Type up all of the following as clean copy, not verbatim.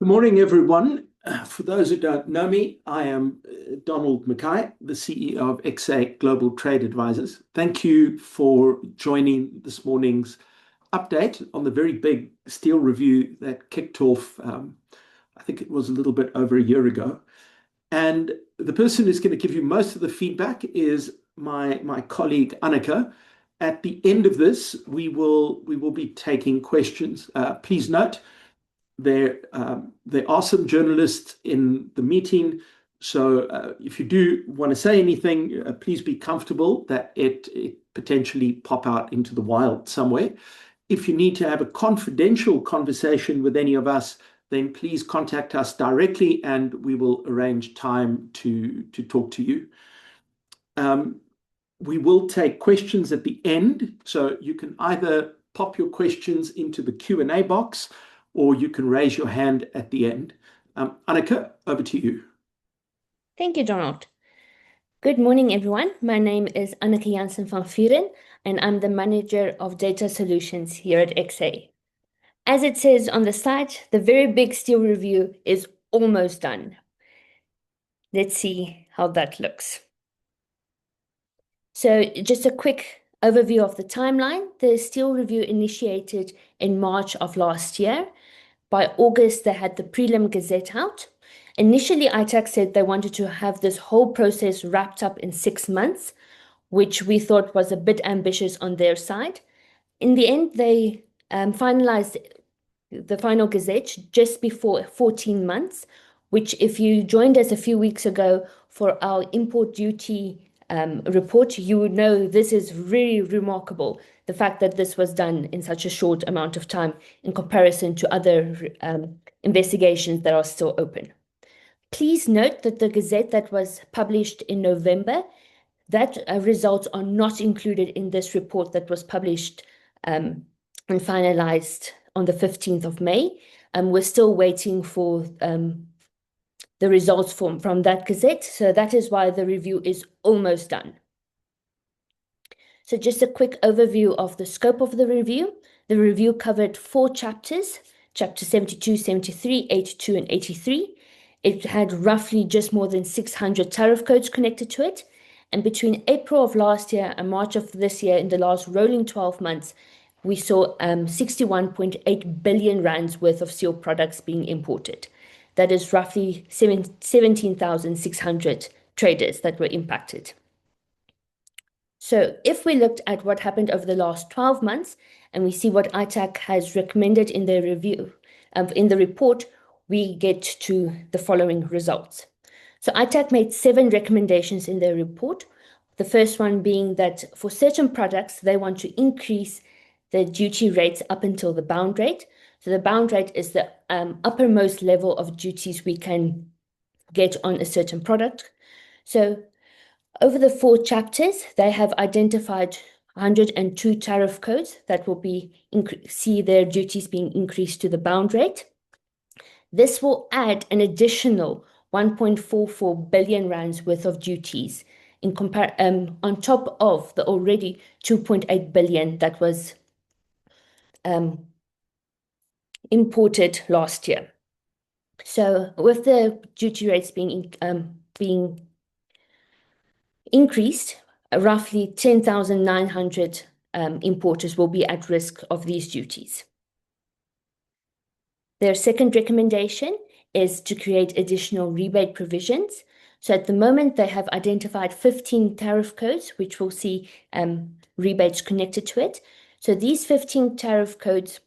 Good morning, everyone. For those who don't know me, I am Donald Mackay, the CEO of XA Global Trade Advisors. Thank you for joining this morning's update on the very big steel review that kicked off, I think it was a little bit over a year ago. And the person who's going to give you most of the feedback is my colleague Annika. At the end of this, we will be taking questions. Please note, there are some journalists in the meeting, so if you do want to say anything, please be comfortable that it potentially pop out into the wild somewhere. If you need to have a confidential conversation with any of us, then please contact us directly and we will arrange time to talk to you. We will take questions at the end, so you can either pop your questions into the Q&A box or you can raise your hand at the end. Annika, over to you. Thank you, Donald. Good morning, everyone. My name is Annika Jansen van Vuren, and I'm the Manager of Data Solutions here at XA. As it says on the site, the very big steel review is almost done. Let's see how that looks. So just a quick overview of the timeline. The steel review initiated in March of last year. By August, they had the prelim gazette out. Initially, ITAC said they wanted to have this whole process wrapped up in 6 months, which we thought was a bit ambitious on their side. In the end, they finalized the final gazette just before 14 months, which if you joined us a few weeks ago for our import duty report, you would know this is really remarkable, the fact that this was done in such a short amount of time in comparison to other investigations that are still open. Please note that the gazette that was published in November, that results are not included in this report that was published and finalized on the 15th of May. We're still waiting for the results from that gazette. So that is why the review is almost done. So just a quick overview of the scope of the review. The review covered 4 chapters, chapter 72, 73, 82, and 83. It had roughly just more than 600 tariff codes connected to it. And between April of last year and March of this year, in the last rolling 12 months, we saw 61.8 billion rands worth of steel products being imported. That is roughly 17,600 traders that were impacted. So if we looked at what happened over the last 12 months and we see what ITAC has recommended in their review, in the report, we get to the following results. So ITAC made 7 recommendations in their report. The first one being that for certain products, they want to increase the duty rates up until the bound rate. So the bound rate is the uppermost level of duties we can get on a certain product. So over the 4 chapters, they have identified 102 tariff codes that will see their duties being increased to the bound rate. This will add an additional 1.44 billion rands worth of duties on top of the already 2.8 billion that was imported last year. So with the duty rates being increased, roughly 10,900 importers will be at risk of these duties. Their second recommendation is to create additional rebate provisions. So at the moment, they have identified 15 tariff codes, which will see rebates connected to it. So these 15 tariff codes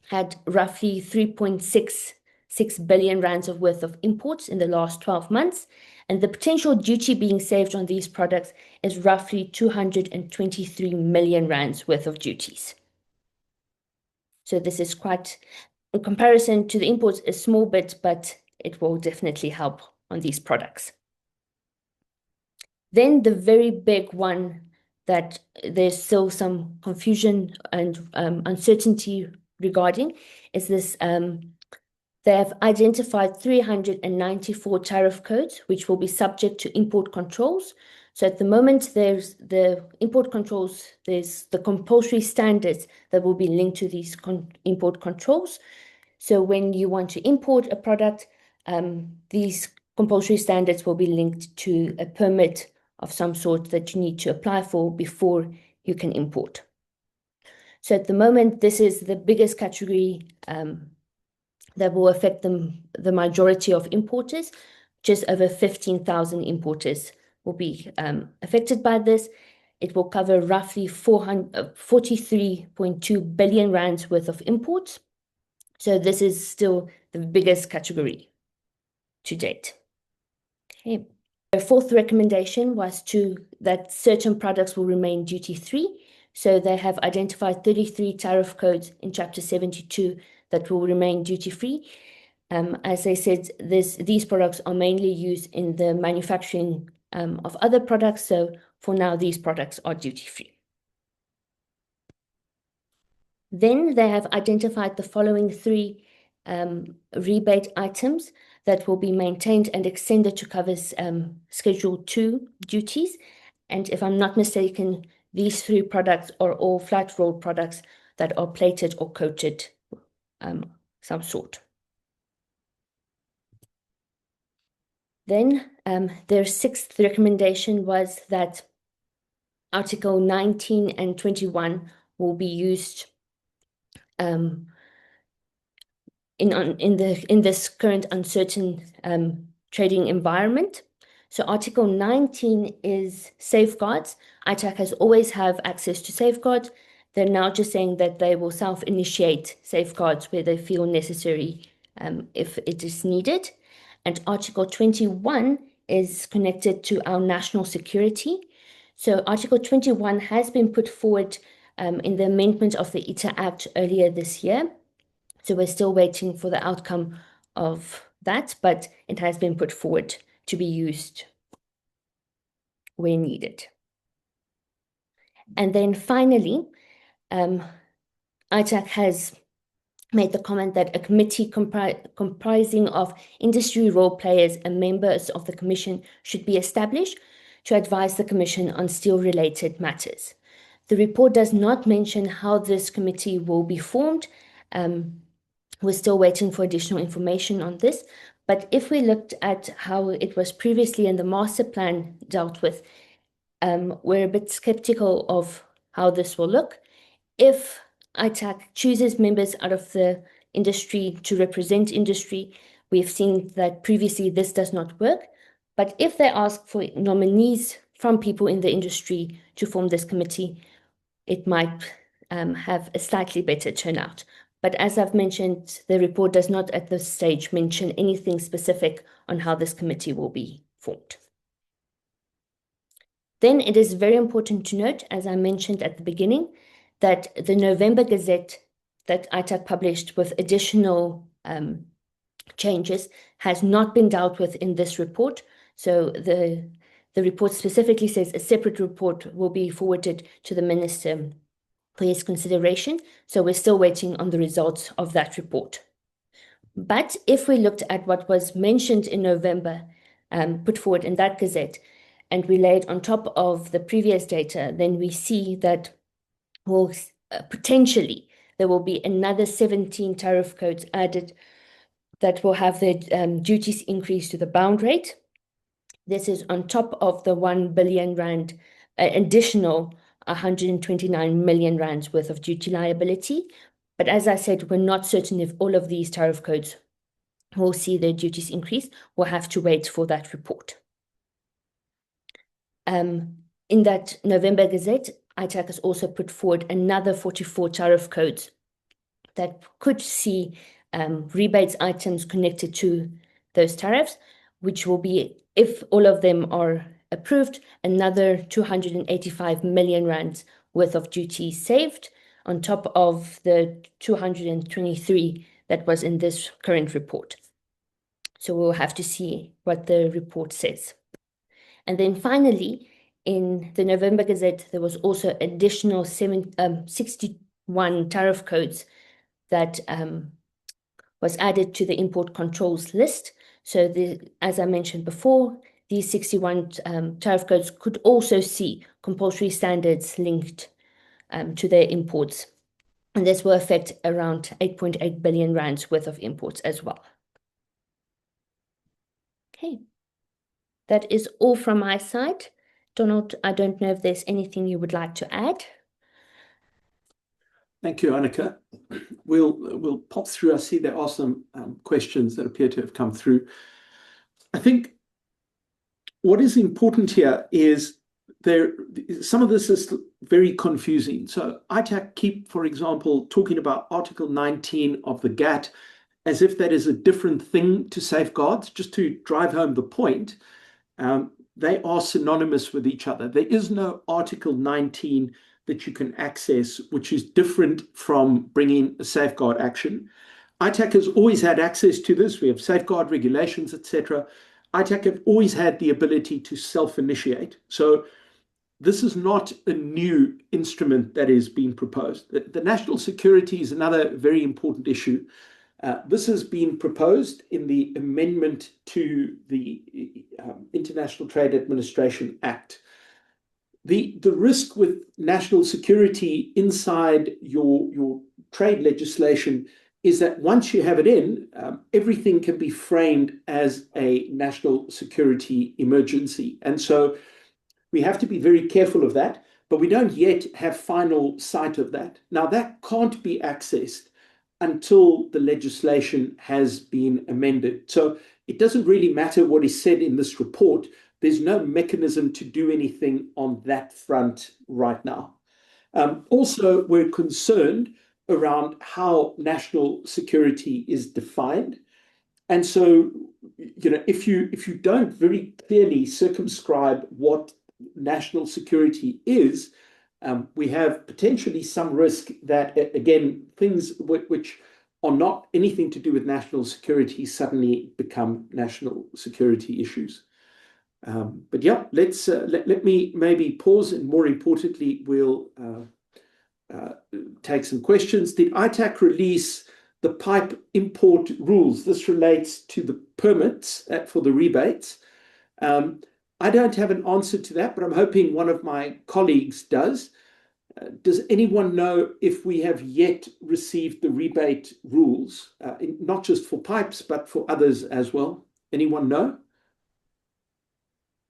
had roughly 3.66 billion rands worth of imports in the last 12 months. And the potential duty being saved on these products is roughly 223 million rands worth of duties. So this is quite, in comparison to the imports, a small bit, but it will definitely help on these products. Then the very big one that there's still some confusion and uncertainty regarding is this. They have identified 394 tariff codes, which will be subject to import controls. So at the moment, there's the import controls, there's the compulsory standards that will be linked to these import controls. So when you want to import a product, these compulsory standards will be linked to a permit of some sort that you need to apply for before you can import. So at the moment, this is the biggest category that will affect the majority of importers. Just over 15,000 importers will be affected by this. It will cover roughly 43.2 billion rands worth of imports. So this is still the biggest category to date. Okay. The fourth recommendation was that certain products will remain duty-free. So they have identified 33 tariff codes in Chapter 72 that will remain duty-free. As I said, these products are mainly used in the manufacturing of other products. So for now, these products are duty-free. Then they have identified the following three rebate items that will be maintained and extended to cover Schedule 2 duties. And if I'm not mistaken, these three products are all flat rolled products that are plated or coated some sort. Then their sixth recommendation was that Article 19 and 21 will be used in this current uncertain trading environment. So Article 19 is safeguards. ITAC has always have access to safeguards. They're now just saying that they will self-initiate safeguards where they feel necessary if it is needed. And Article 21 is connected to our national security. So Article 21 has been put forward in the amendment of the ITA Act earlier this year. So we're still waiting for the outcome of that, but it has been put forward to be used where needed. And then finally, ITAC has made the comment that a committee comprising of industry role players and members of the Commission should be established to advise the Commission on steel-related matters. The report does not mention how this committee will be formed. We're still waiting for additional information on this. But if we looked at how it was previously in the master plan dealt with, we're a bit skeptical of how this will look. If ITAC chooses members out of the industry to represent industry, we've seen that previously this does not work. But if they ask for nominees from people in the industry to form this committee, it might have a slightly better turnout. But as I've mentioned, the report does not at this stage mention anything specific on how this committee will be formed. Then it is very important to note, as I mentioned at the beginning, that the November Gazette that ITAC published with additional changes has not been dealt with in this report. So the report specifically says a separate report will be forwarded to the Minister for his consideration. So we're still waiting on the results of that report. But if we looked at what was mentioned in November, put forward in that Gazette, and we lay it on top of the previous data, then we see that potentially there will be another 17 tariff codes added that will have their duties increased to the bound rate. This is on top of the 1 billion rand additional 129 million rands worth of duty liability. But as I said, we're not certain if all of these tariff codes will see their duties increase. We'll have to wait for that report. In that November Gazette, ITAC has also put forward another 44 tariff codes that could see rebates items connected to those tariffs, which will be, if all of them are approved, another 285 million rands worth of duty saved on top of the 223 that was in this current report. So we'll have to see what the report says. And then finally, in the November Gazette, there was also additional 61 tariff codes that was added to the import controls list. So as I mentioned before, these 61 tariff codes could also see compulsory standards linked to their imports And this will affect around 8.8 billion rands worth of imports as well. Okay, that is all from my side. Donald, I don't know if there's anything you would like to add. Thank you, Annika. We'll pop through. I see there are some questions that appear to have come through. I think what is important here is some of this is very confusing. So ITAC keep, for example, talking about Article 19 of the GATT as if that is a different thing to safeguards. Just to drive home the point, they are synonymous with each other. There is no Article 19 that you can access which is different from bringing a safeguard action. ITAC has always had access to this. We have safeguard regulations, etc. ITAC have always had the ability to self-initiate. So this is not a new instrument that is being proposed. The national security is another very important issue. This has been proposed in the amendment to the International Trade Administration Act. The risk with national security inside your trade legislation is that once you have it in, everything can be framed as a national security emergency. And so we have to be very careful of that, but we don't yet have final sight of that. Now, that can't be accessed until the legislation has been amended. So it doesn't really matter what is said in this report. There's no mechanism to do anything on that front right now. Also, we're concerned around how national security is defined. And so, if you don't very clearly circumscribe what national security is, we have potentially some risk that, again, things which are not anything to do with national security suddenly become national security issues. But yeah, let me maybe pause, and more importantly, we'll take some questions. Did ITAC release the pipe import rules? This relates to the permits for the rebates. I don't have an answer to that, but I'm hoping one of my colleagues does. Does anyone know if we have yet received the rebate rules, not just for pipes, but for others as well? Anyone know?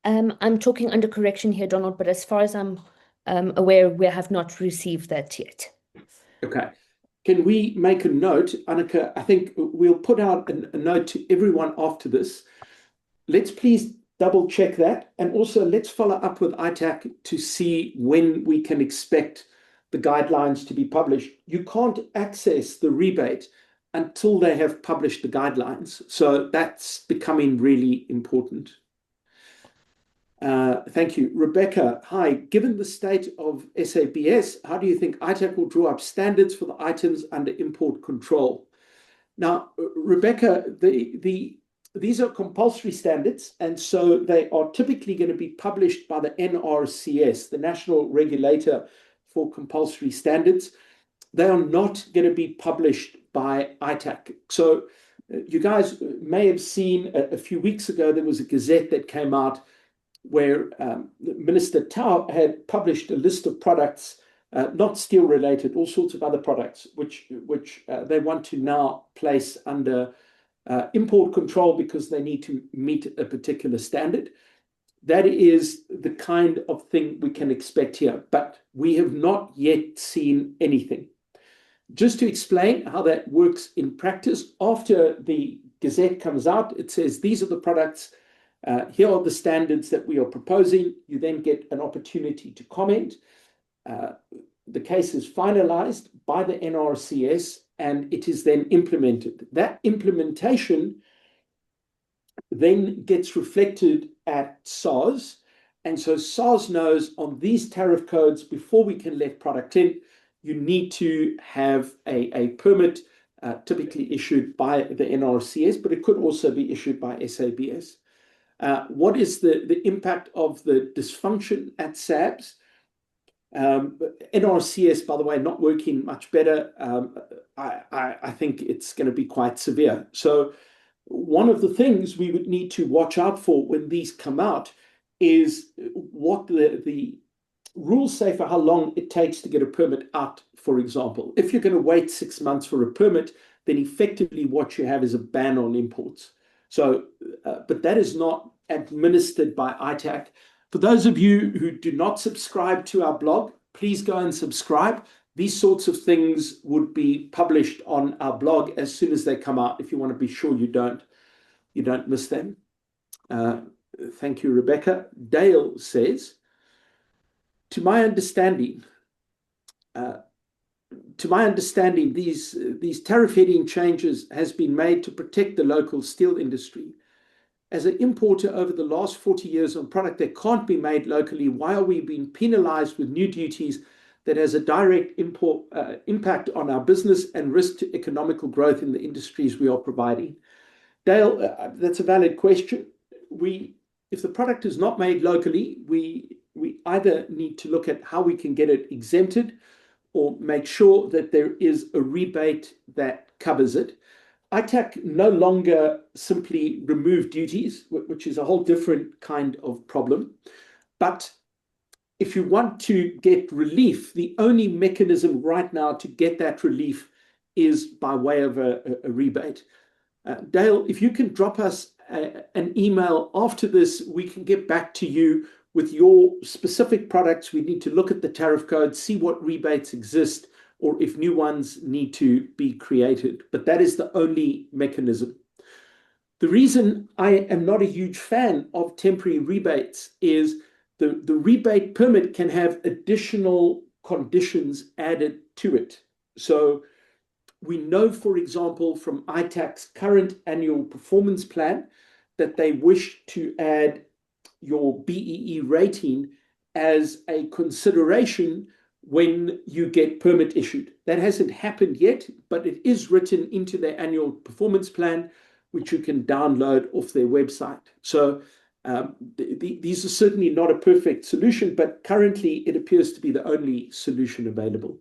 I'm talking under correction here, Donald, but as far as I'm aware, we have not received that yet. Okay. Can we make a note, Annika? I think we'll put out a note to everyone after this. Let's please double check that. And also let's follow up with ITAC to see when we can expect the guidelines to be published. You can't access the rebate until they have published the guidelines. So that's becoming really important. Thank you. Rebecca, hi. Given the state of SABS, how do you think ITAC will draw up standards for the items under import control? Now, Rebecca, these are compulsory standards, and so they are typically going to be published by the NRCS, the National Regulator for Compulsory Standards. They are not going to be published by ITAC. So you guys may have seen a few weeks ago, there was a gazette that came out where Minister Tao had published a list of products, not steel related, all sorts of other products, which they want to now place under import control because they need to meet a particular standard. That is the kind of thing we can expect here, but we have not yet seen anything. Just to explain how that works in practice, after the Gazette comes out, it says these are the products, here are the standards that we are proposing. You then get an opportunity to comment. The case is finalized by the NRCS and it is then implemented. That implementation then gets reflected at SARS. And so SARS knows on these tariff codes, before we can let product in, you need to have a permit typically issued by the NRCS, but it could also be issued by SABS. What is the impact of the dysfunction at SABS? NRCS, by the way, not working much better. I think it's going to be quite severe. So one of the things we would need to watch out for when these come out is what the rules say for how long it takes to get a permit out, for example. If you're going to wait 6 months for a permit, then effectively what you have is a ban on imports. So, but that is not administered by ITAC. For those of you who do not subscribe to our blog, please go and subscribe. These sorts of things would be published on our blog as soon as they come out, if you want to be sure you don't miss them. Thank you, Rebecca. Dale says, to my understanding, these tariff heading changes has been made to protect the local steel industry. As an importer over the last 40 years on product that can't be made locally, why are we being penalized with new duties that has a direct impact on our business and risk to economical growth in the industries we are providing? Dale, that's a valid question. If the product is not made locally, we either need to look at how we can get it exempted or make sure that there is a rebate that covers it. ITAC no longer simply remove duties, which is a whole different kind of problem. But if you want to get relief, the only mechanism right now to get that relief is by way of a rebate. Dale, if you can drop us an email after this, we can get back to you with your specific products. We need to look at the tariff code, see what rebates exist, or if new ones need to be created. But that is the only mechanism. The reason I am not a huge fan of temporary rebates is the rebate permit can have additional conditions added to it. So we know, for example, from ITAC's current annual performance plan that they wish to add your BEE rating as a consideration when you get permit issued. That hasn't happened yet, but it is written into their annual performance plan, which you can download off their website. So these are certainly not a perfect solution, but currently it appears to be the only solution available.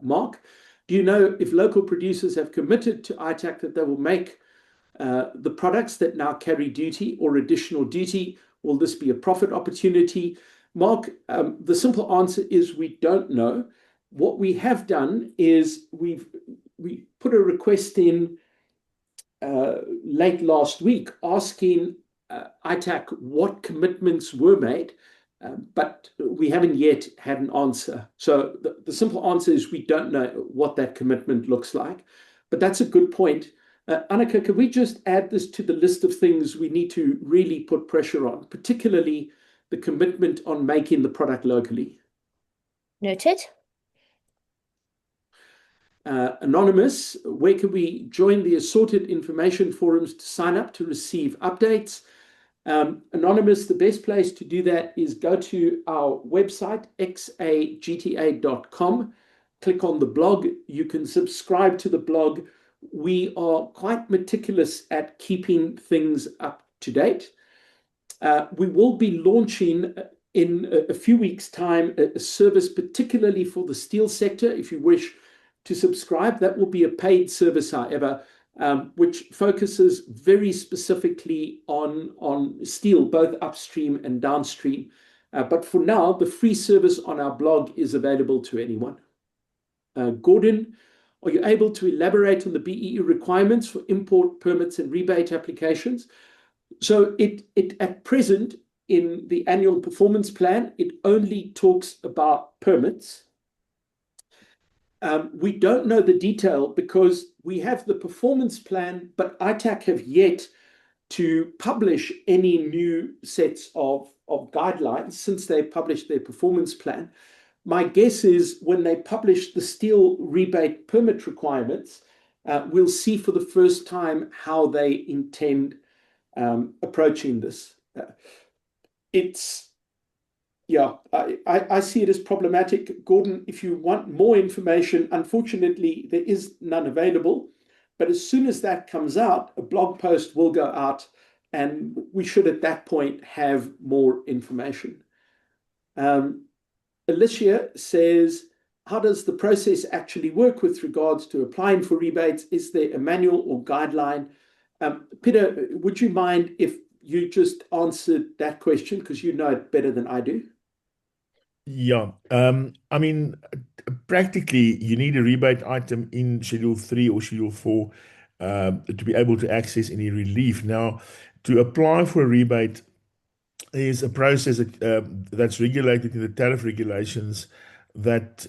Mark, do you know if local producers have committed to ITAC that they will make the products that now carry duty or additional duty? Will this be a profit opportunity? Mark, the simple answer is we don't know. What we have done is we put a request in late last week asking ITAC what commitments were made, but we haven't yet had an answer. So the simple answer is we don't know what that commitment looks like. But that's a good point. Annika, can we just add this to the list of things we need to really put pressure on, particularly the commitment on making the product locally? Noted. Anonymous, where can we join the assorted information forums to sign up to receive updates? Anonymous, the best place to do that is go to our website, xagta.com, click on the blog. You can subscribe to the blog. We are quite meticulous at keeping things up to date. We will be launching in a few weeks' time a service particularly for the steel sector. If you wish to subscribe, that will be a paid service, however, which focuses very specifically on steel, both upstream and downstream. But for now, the free service on our blog is available to anyone. Gordon, are you able to elaborate on the BEE requirements for import permits and rebate applications? So it at present, in the annual performance plan, it only talks about permits. We don't know the detail because we have the performance plan, but ITAC have yet to publish any new sets of guidelines since they published their performance plan. My guess is when they publish the steel rebate permit requirements, we'll see for the first time how they intend approaching this. I see it as problematic. Gordon, if you want more information, unfortunately, there is none available. But as soon as that comes out, a blog post will go out, and we should at that point have more information. Alicia says, how does the process actually work with regards to applying for rebates? Is there a manual or guideline? Peter, would you mind if you just answered that question because you know it better than I do? Yeah. I mean, practically, you need a rebate item in Schedule 3 or Schedule 4 to be able to access any relief. Now, to apply for a rebate is a process that's regulated in the tariff regulations that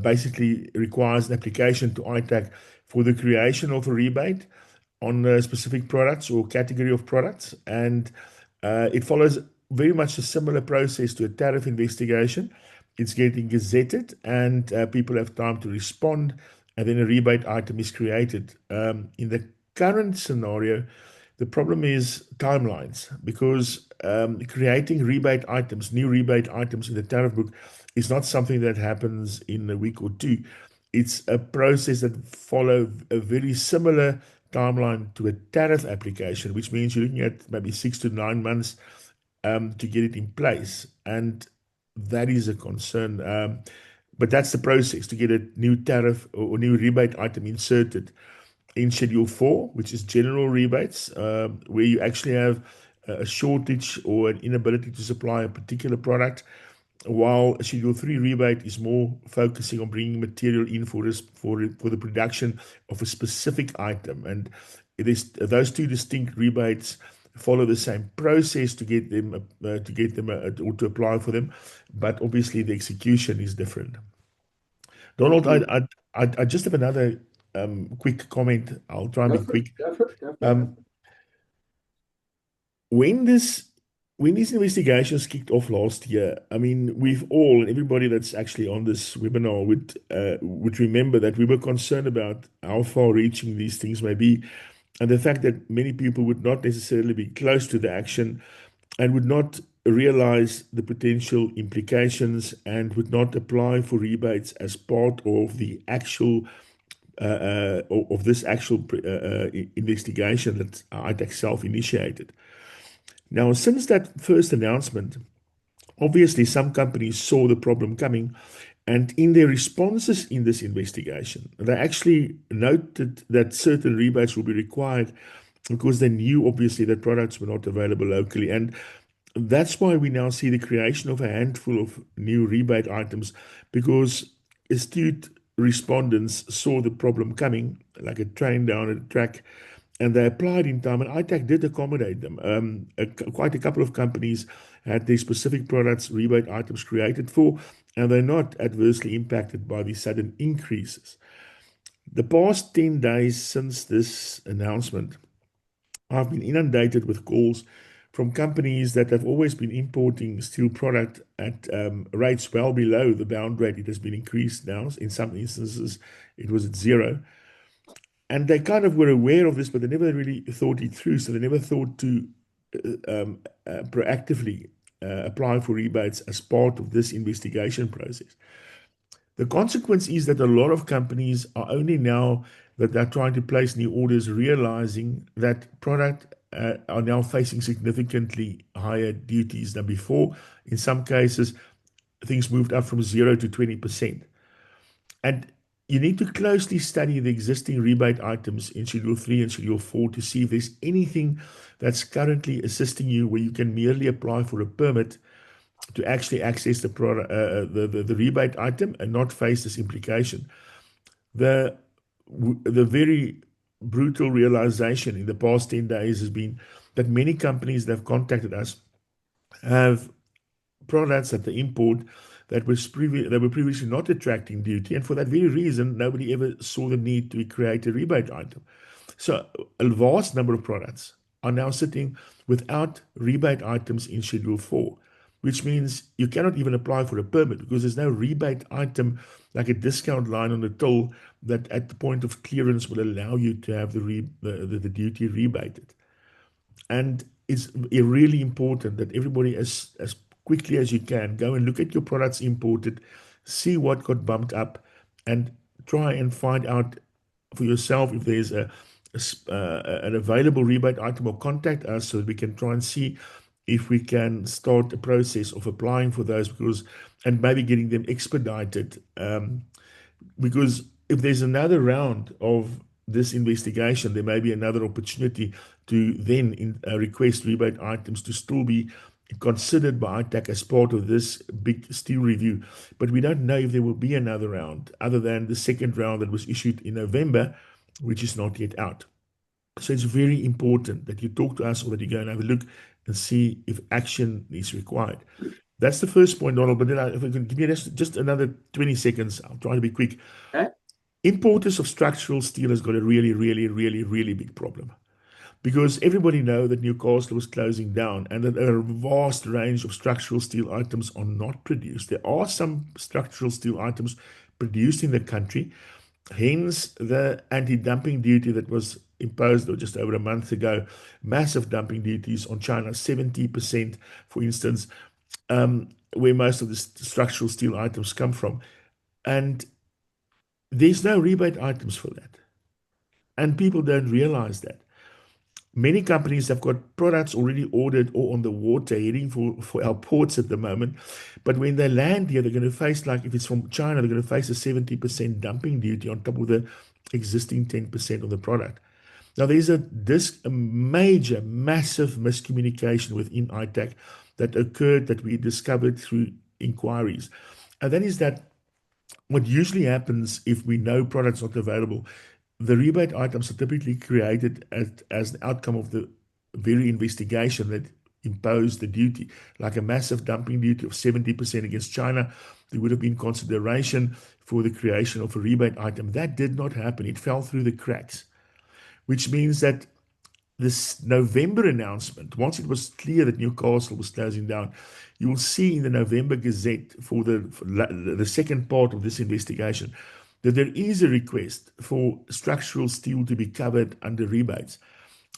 basically requires an application to ITAC for the creation of a rebate on specific products or category of products. And it follows very much a similar process to a tariff investigation. It's getting gazetted, and people have time to respond, and then a rebate item is created. In the current scenario, the problem is timelines because creating rebate items, new rebate items in the tariff book is not something that happens in a week or two. It's a process that follows a very similar timeline to a tariff application, which means you're looking at maybe 6 to 9 months to get it in place. And that is a concern. But that's the process to get a new tariff or new rebate item inserted in Schedule 4, which is general rebates, where you actually have a shortage or an inability to supply a particular product, while Schedule 3 rebate is more focusing on bringing material in for the production of a specific item. And it is those two distinct rebates follow the same process or to apply for them, but obviously the execution is different. Thank Donald, you. I just have another quick comment. I'll try and Go be for it. quick. Go for it. Go for it. Um, when this when these investigations kicked off last year, I mean, we've all and everybody that's actually on this webinar would remember that we were concerned about how far-reaching these things may be, and the fact that many people would not necessarily be close to the action and would not realize the potential implications and would not apply for rebates as part of the actual of this actual investigation that ITAC self-initiated. Now, since that first announcement, obviously some companies saw the problem coming, and in their responses in this investigation, they actually noted that certain rebates will be required because they knew obviously that products were not available locally. And that's why we now see the creation of a handful of new rebate items because astute respondents saw the problem coming like a train down a track and they applied in time, and ITAC did accommodate them. Quite a couple of companies had their specific products rebate items created for, and they're not adversely impacted by the sudden increases. The past 10 days since this announcement, I've been inundated with calls from companies that have always been importing steel product at rates well below the bound rate. It has been increased now. In some instances, it was at zero. And they kind of were aware of this, but they never really thought it through. So they never thought to proactively apply for rebates as part of this investigation process. The consequence is that a lot of companies are only now that they're trying to place new orders, realizing that product are now facing significantly higher duties than before. In some cases, things moved up from 0 to 20%. And you need to closely study the existing rebate items in Schedule 3 and Schedule 4 to see if there's anything that's currently assisting you where you can merely apply for a permit to actually access the product, the rebate item and not face this implication. The the very brutal realization in the past 10 days has been that many companies that have contacted us have products that they import that were previously not attracting duty, and for that very reason, nobody ever saw the need to create a rebate item. So a vast number of products are now sitting without rebate items in Schedule 4, which means you cannot even apply for a permit because there's no rebate item like a discount line on the toll that at the point of clearance will allow you to have the duty rebated. And it's really important that everybody, as quickly as you can, go and look at your products imported, see what got bumped up, and try and find out for yourself if there's an available rebate item, or contact us so that we can try and see if we can start a process of applying for those because and maybe getting them expedited. Because if there's another round of this investigation, there may be another opportunity to then request rebate items to still be considered by ITAC as part of this big steel review. But we don't know if there will be another round other than the second round that was issued in November, which is not yet out. So it's very important that you talk to us or that you go and have a look and see if action is required. That's the first point, Donald. But then if I can give you just another 20 seconds, I'll try to be quick. Okay. Importers of structural steel has got a really, really, really, really big problem. Because everybody knows that Newcastle was closing down and that a vast range of structural steel items are not produced. There are some structural steel items produced in the country, hence the anti-dumping duty that was imposed just over a month ago, massive dumping duties on China, 70%, for instance, where most of the structural steel items come from. And there's no rebate items for that. And people don't realize that. Many companies have got products already ordered or on the water heading for our ports at the moment. But when they land here, they're going to face, like if it's from China, they're going to face a 70% dumping duty on top of the existing 10% of the product. Now, there's a major, massive miscommunication within ITAC that occurred that we discovered through inquiries. And that is that what usually happens if we know products not available, the rebate items are typically created as an outcome of the very investigation that imposed the duty, like a massive dumping duty of 70% against China. There would have been consideration for the creation of a rebate item. That did not happen. It fell through the cracks, which means that this November announcement, once it was clear that Newcastle was closing down, you will see in the November Gazette for the second part of this investigation that there is a request for structural steel to be covered under rebates.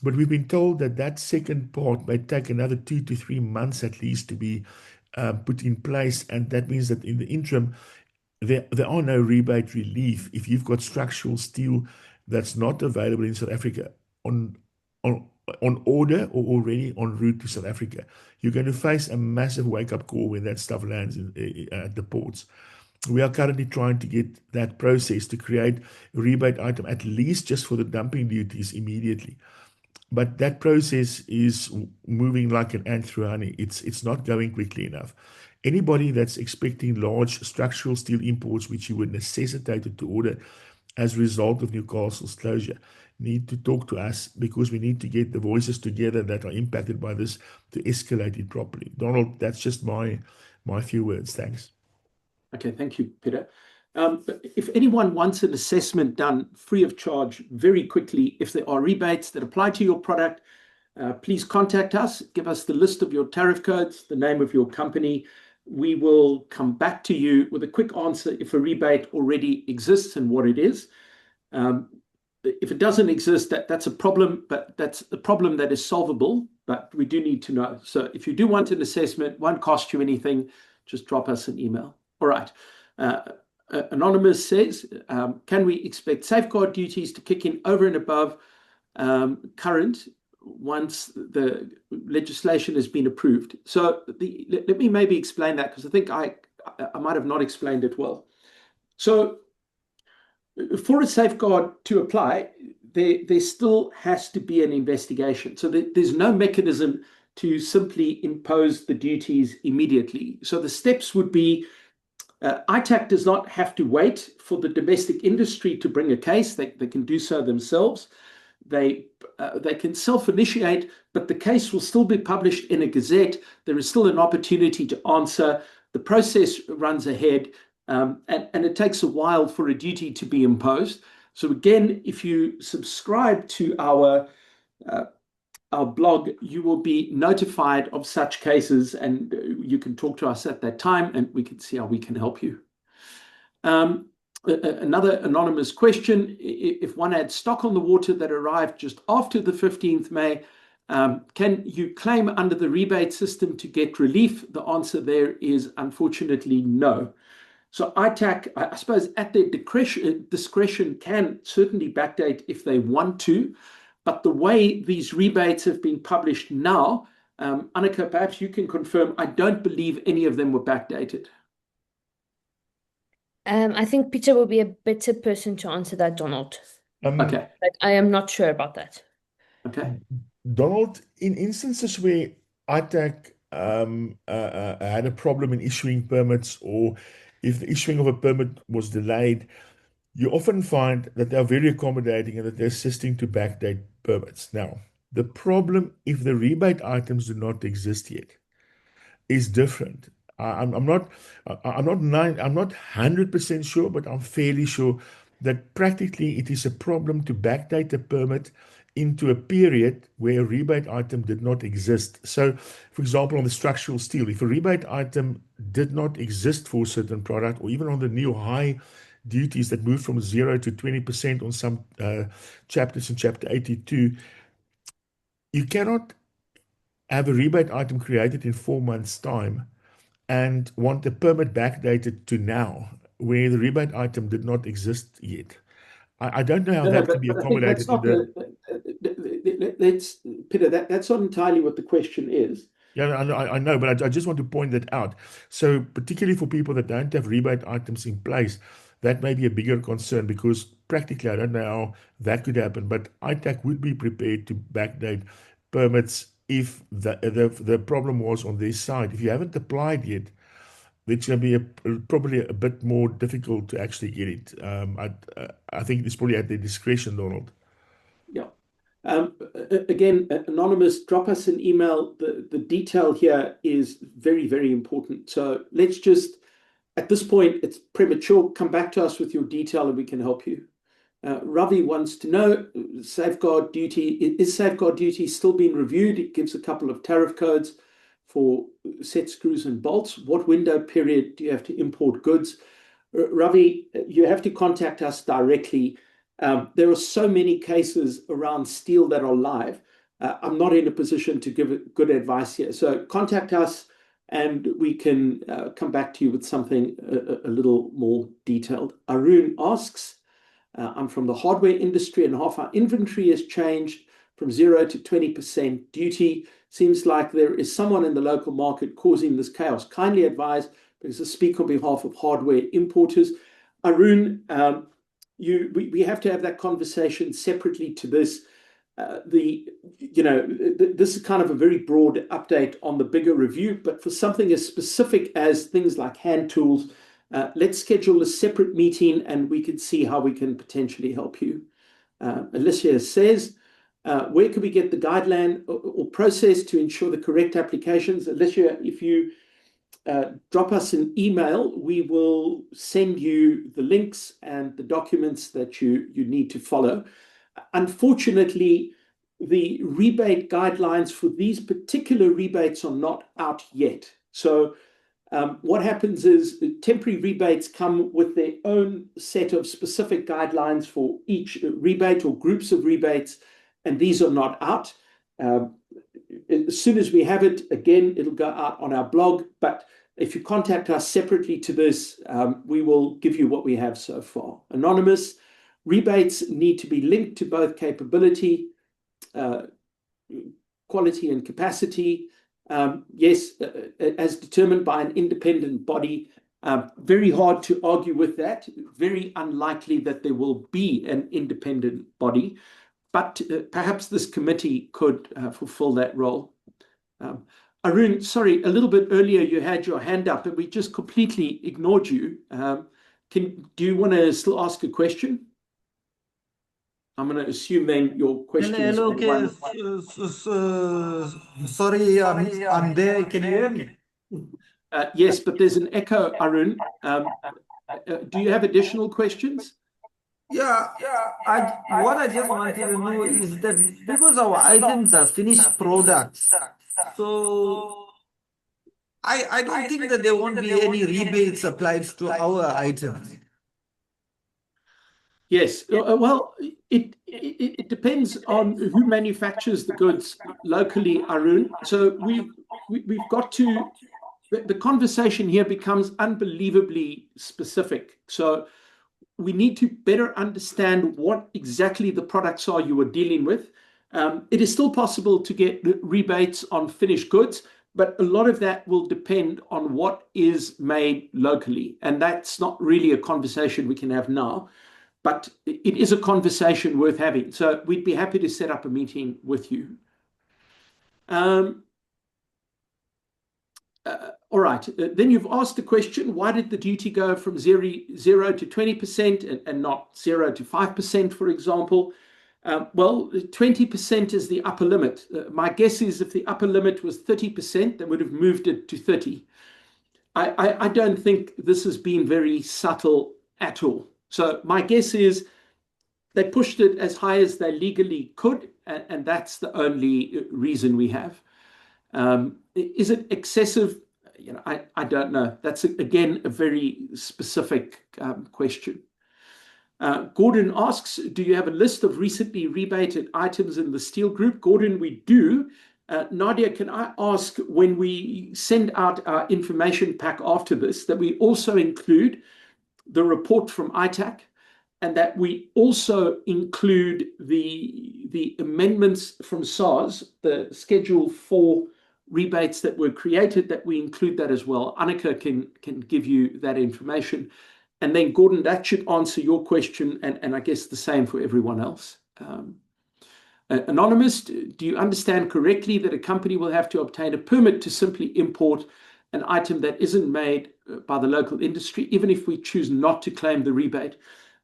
But we've been told that that second part may take another 2 to 3 months at least to be put in place. And that means that in the interim, there are no rebate relief if you've got structural steel that's not available in South Africa on order or already en route to South Africa. You're going to face a massive wake-up call when that stuff lands at the ports. We are currently trying to get that process to create a rebate item, at least just for the dumping duties immediately. But that process is moving like an ant through honey. It's not going quickly enough. Anybody that's expecting large structural steel imports, which you would necessitate to order as a result of Newcastle's closure, need to talk to us because we need to get the voices together that are impacted by this to escalate it properly. Donald, that's just my few words. Thanks. Okay, thank you, Peter. If anyone wants an assessment done free of charge very quickly, if there are rebates that apply to your product, please contact us. Give us the list of your tariff codes, the name of your company. We will come back to you with a quick answer if a rebate already exists and what it is. If it doesn't exist, that's a problem, but that's a problem that is solvable, but we do need to know. So if you do want an assessment, won't cost you anything, just drop us an email. All right. Anonymous says, can we expect safeguard duties to kick in over and above current once the legislation has been approved? So let me maybe explain that, because I think I might have not explained it well. So for a safeguard to apply, there still has to be an investigation. So there's no mechanism to simply impose the duties immediately. So the steps would be, ITAC does not have to wait for the domestic industry to bring a case. They can do so themselves. They can self-initiate, but the case will still be published in a gazette. There is still an opportunity to answer. The process runs ahead, and it takes a while for a duty to be imposed. So again, if you subscribe to our blog, you will be notified of such cases, and you can talk to us at that time and we can see how we can help you. Another anonymous question, if one had stock on the water that arrived just after the 15th May, can you claim under the rebate system to get relief? The answer there is unfortunately no. So ITAC, I suppose at their discretion, can certainly backdate if they want to. But the way these rebates have been published now, Annika, perhaps you can confirm, I don't believe any of them were backdated. I think Peter will be a better person to answer that, Donald. Okay. But I am not sure about that. Okay. Donald, in instances where ITAC had a problem in issuing permits, or if the issuing of a permit was delayed, you often find that they are very accommodating and that they're assisting to backdate permits. Now, the problem, if the rebate items do not exist yet, is different. I'm not, I'm not 100% sure, but I'm fairly sure that practically it is a problem to backdate a permit into a period where a rebate item did not exist. So, for example, on the structural steel, if a rebate item did not exist for a certain product, or even on the new high duties that moved from 0 to 20% on some chapters in Chapter 82, you cannot have a rebate item created in 4 months' time and want the permit backdated to now, where the rebate item did not exist yet. I don't know how No, no, that can be but I think that's accommodated in not the. that's Peter, that's not entirely what the question is. Yeah, I know, but I just want to point that out. So, particularly for people that don't have rebate items in place, that may be a bigger concern because practically I don't know how that could happen. But ITAC would be prepared to backdate permits if the problem was on their side. If you haven't applied yet, it's going to be probably a bit more difficult to actually get it. I think it's probably at their discretion, Donald. Yeah. Again, anonymous, drop us an email. The detail here is very, very important. So let's just, at this point, it's premature. Come back to us with your detail and we can help you. Ravi wants to know, safeguard duty, is safeguard duty still being reviewed? It gives a couple of tariff codes for set screws and bolts. What window period do you have to import goods? Ravi, you have to contact us directly. There are so many cases around steel that are live. I'm not in a position to give good advice here. So contact us and we can come back to you with something a little more detailed. Arun asks, I'm from the hardware industry and half our inventory has changed from 0 to 20% duty. Seems like there is someone in the local market causing this chaos. Kindly advise, because I speak on behalf of hardware importers. Arun, we have to have that conversation separately to this. This is kind of a very broad update on the bigger review, but for something as specific as things like hand tools, let's schedule a separate meeting and we can see how we can potentially help you. Alicia says, where can we get the guideline or process to ensure the correct applications? Alicia, if you drop us an email, we will send you the links and the documents that you need to follow. Unfortunately, the rebate guidelines for these particular rebates are not out yet. So what happens is temporary rebates come with their own set of specific guidelines for each rebate or groups of rebates, and these are not out. As soon as we have it, again, it'll go out on our blog. But if you contact us separately to this, we will give you what we have so far. Anonymous, rebates need to be linked to both capability, quality, and capacity. Yes, as determined by an independent body. Very hard to argue with that. Very unlikely that there will be an independent body. But perhaps this committee could fulfill that role. Arun, sorry, a little bit earlier you had your hand up, but we just completely ignored you. Do you want to still ask a question? I'm going to assume then your question is Hello, on okay. one. Sorry, I'm there. Can you hear me? Yes, but there's an echo, Arun. Do you have additional questions? Yeah, what I just wanted to know is that because our items are finished products, so I don't think that there won't be any rebates applied to our items. Yes. Well, it depends on who manufactures the goods locally, Arun. So we've got to. The conversation here becomes unbelievably specific. So we need to better understand what exactly the products are you are dealing with. It is still possible to get rebates on finished goods, but a lot of that will depend on what is made locally. And that's not really a conversation we can have now, but it is a conversation worth having. So we'd be happy to set up a meeting with you. All right. Then you've asked the question, why did the duty go from 0 to 20% and not 0 to 5%, for example? Well, 20% is the upper limit. My guess is if the upper limit was 30%, they would have moved it to 30. I don't think this has been very subtle at all. So my guess is they pushed it as high as they legally could, and that's the only reason we have. Is it excessive? I don't know. That's, again, a very specific question. Gordon asks, do you have a list of recently rebated items in the steel group? Gordon, we do. Nadia, can I ask, when we send out our information pack after this, that we also include the report from ITAC, and that we also include the amendments from SARS, the Schedule 4 rebates that were created, that we include that as well. Annika can give you that information. And then, Gordon, that should answer your question, and I guess the same for everyone else. Anonymous, do you understand correctly that a company will have to obtain a permit to simply import an item that isn't made by the local industry, even if we choose not to claim the rebate?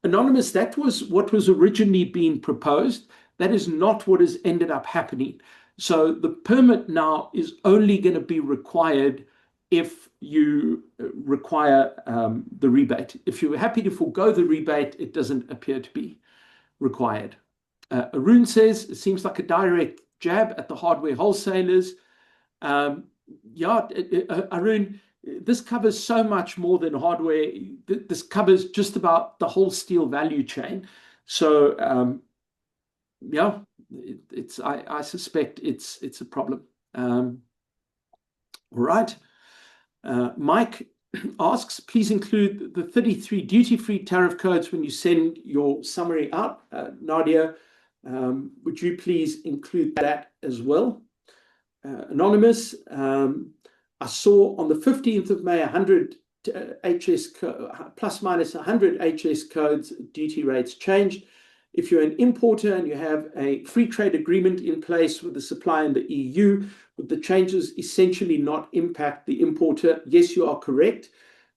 Anonymous, that was what was originally being proposed. That is not what has ended up happening. So the permit now is only going to be required if you require the rebate. If you're happy to forego the rebate, it doesn't appear to be required. Arun says, it seems like a direct jab at the hardware wholesalers. Yeah, Arun, this covers so much more than hardware. This covers just about the whole steel value chain. So, yeah, I suspect it's a problem. All right. Mike asks, please include the 33 duty-free tariff codes when you send your summary out. Nadia, would you please include that as well? Anonymous, I saw on the 15th of May 100 HS plus minus 100 HS codes duty rates changed. If you're an importer and you have a free trade agreement in place with the supplier in the EU, would the changes essentially not impact the importer? Yes, you are correct.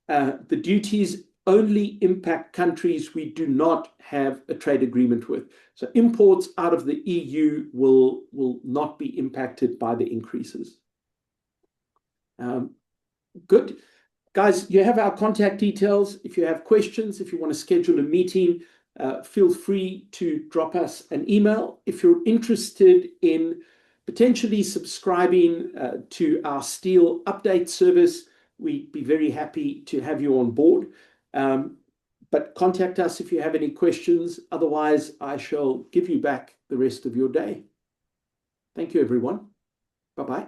The duties only impact countries we do not have a trade agreement with. So imports out of the EU will not be impacted by the increases. Good. Guys, you have our contact details. If you have questions, if you want to schedule a meeting, feel free to drop us an email. If you're interested in potentially subscribing to our steel update service, we'd be very happy to have you on board. But contact us if you have any questions. Otherwise, I shall give you back the rest of your day. Thank you, everyone. Bye-bye.